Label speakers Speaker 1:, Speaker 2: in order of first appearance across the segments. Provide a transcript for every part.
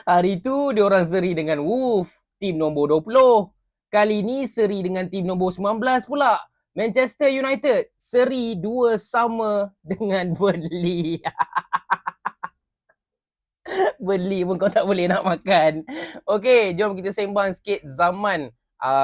Speaker 1: Hari tu diorang seri dengan Wolves, tim nombor 20. Kali ni seri dengan tim nombor 19 pula. Manchester United seri 2 sama dengan Burnley. Burnley pun kau tak boleh nak makan. Okey, jom kita sembang sikit zaman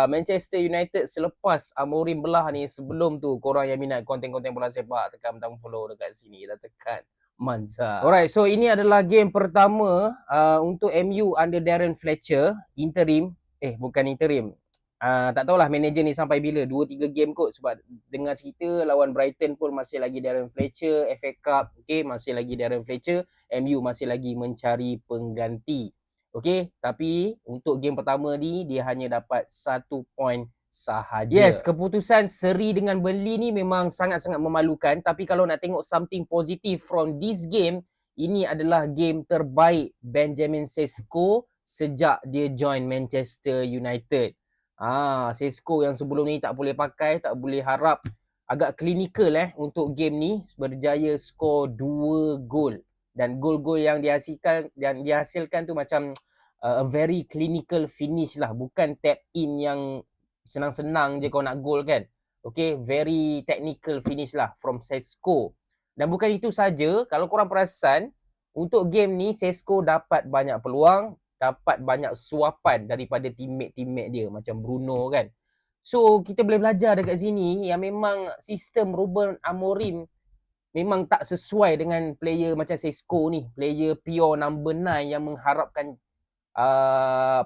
Speaker 1: Manchester United selepas Amorim belah ni. Sebelum tu, korang yang minat konten-konten bola sepak, tekan butang follow dekat sini dah, tekan. Mantap. Alright, so ini adalah game pertama untuk MU under Darren Fletcher, interim. Bukan interim. Tak tahulah manager ni sampai bila, 2-3 game kot, sebab dengar cerita lawan Brighton pun masih lagi Darren Fletcher, FA Cup, okay, masih lagi Darren Fletcher, MU masih lagi mencari pengganti. Okay, tapi untuk game pertama ni dia hanya dapat 1 point sahaja. Yes, keputusan seri dengan Burnley ni memang sangat-sangat memalukan, tapi kalau nak tengok something positive from this game, ini adalah game terbaik Benjamin Sesko sejak dia join Manchester United. Sesko yang sebelum ni tak boleh pakai, tak boleh harap, agak klinikal untuk game ni, berjaya skor 2 gol. Dan gol-gol yang dihasilkan tu macam a very clinical finish lah, bukan tap in yang senang-senang je kau nak gol kan. Okay, very technical finish lah from Sesko. Dan bukan itu saja, kalau korang perasan, untuk game ni Sesko dapat banyak peluang, dapat banyak suapan daripada teammate-teammate dia macam Bruno kan. So kita boleh belajar dekat sini yang memang sistem Ruben Amorim memang tak sesuai dengan player macam Sesko ni, player pure number 9 yang mengharapkan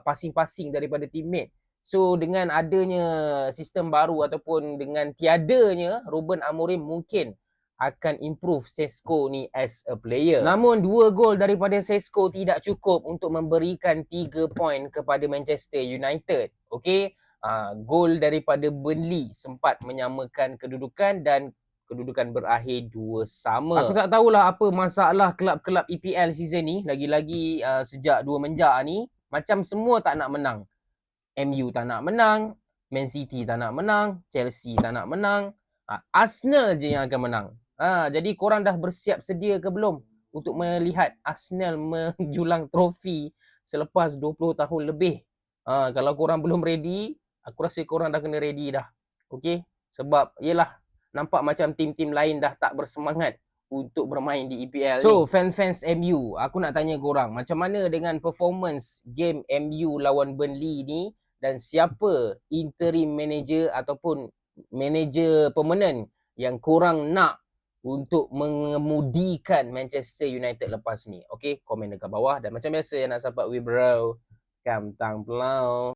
Speaker 1: passing-passing daripada teammate. So dengan adanya sistem baru ataupun dengan tiadanya Ruben Amorim, mungkin akan improve Sesko ni as a player. Namun 2 gol daripada Sesko tidak cukup untuk memberikan 3 point kepada Manchester United. Okay, gol daripada Burnley sempat menyamakan kedudukan dan kedudukan berakhir 2 sama. Aku tak tahulah apa masalah kelab-kelab EPL season ni, lagi-lagi sejak 2 menjak ni, macam semua tak nak menang. MU tak nak menang, Man City tak nak menang, Chelsea tak nak menang, Arsenal je yang akan menang. Jadi korang dah bersiap sedia ke belum untuk melihat Arsenal menjulang trofi selepas 20 tahun lebih? Kalau korang belum ready, aku rasa korang dah kena ready dah. Okay, sebab yelah, nampak macam tim-tim lain dah tak bersemangat untuk bermain di EPL ni. So, fans MU, aku nak tanya korang, macam mana dengan performance game MU lawan Burnley ni, dan siapa interim manager ataupun manager permanent yang korang nak untuk mengemudikan Manchester United lepas ni? Okay, komen dekat bawah. Dan macam biasa, yang nak support we bro, kam tang pelau.